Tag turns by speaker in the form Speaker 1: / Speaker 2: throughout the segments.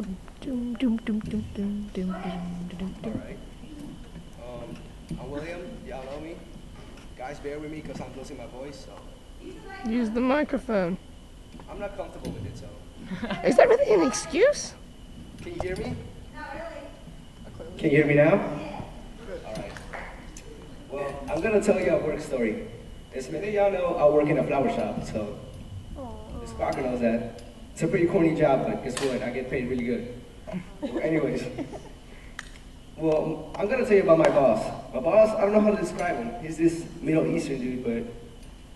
Speaker 1: Alright. I'm William. Y'all know me. Guys, bear with me because I'm losing my voice, so
Speaker 2: Use the microphone.
Speaker 1: I'm not comfortable with it, so.
Speaker 2: Is that really an excuse?
Speaker 1: Can you hear me?
Speaker 3: Can you hear me now?
Speaker 1: Alright.
Speaker 3: Well, I'm gonna tell you a work story. As many of y'all know, I work in a flower shop, so this Parker knows that. It's a pretty corny job, but guess what? I get paid really good. Anyways, well, I'm gonna tell you about my boss. My boss, I don't know how to describe him. He's this Middle Eastern dude, but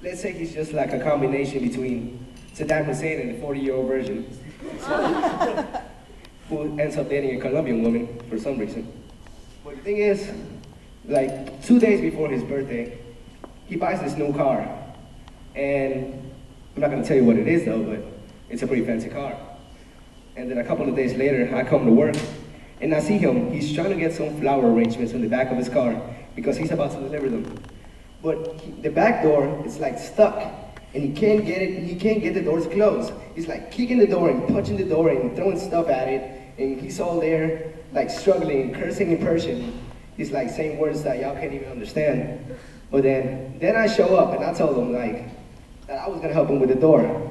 Speaker 3: let's say he's just like a combination between Saddam Hussein and the 40-year-old version. Who ends up dating a Colombian woman for some reason. But the thing is, like 2 days before his birthday, he buys this new car. And I'm not gonna tell you what it is though, but it's a pretty fancy car. And then a couple of days later, I come to work and I see him. He's trying to get some flower arrangements on the back of his car because he's about to deliver them. But the back door is like stuck and he can't get it, he can't get the doors closed. He's like kicking the door and punching the door and throwing stuff at it. And he's all there like struggling, cursing in Persian. He's like saying words that y'all can't even understand. But then I show up and I told him like that I was gonna help him with the door.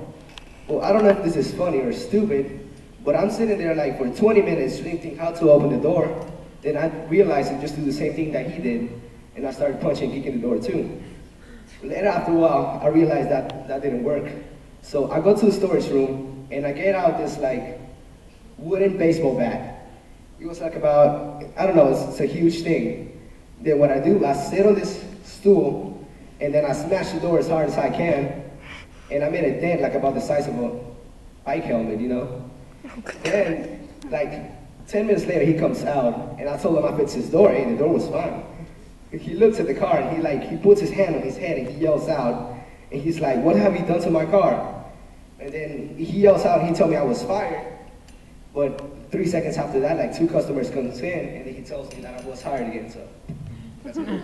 Speaker 3: Well, I don't know if this is funny or stupid, but I'm sitting there like for 20 minutes thinking how to open the door. Then I realized to just do the same thing that he did, and I started punching and kicking the door too. Later, after a while, I realized that that didn't work. So I go to the storage room and I get out this like wooden baseball bat. It was like about, I don't know, it's a huge thing. Then what I do, I sit on this stool and then I smash the door as hard as I can. And I made a dent like about the size of a bike helmet, you know? Then, like, 10 minutes later, he comes out, and I told him I fixed his door, and the door was fine. He looks at the car, and he puts his hand on his head, and he yells out, and he's like, "What have you done to my car?" And then he yells out, and he told me I was fired. But 3 seconds after that, like, 2 customers comes in, and then he tells me that I was hired again, so. That's it.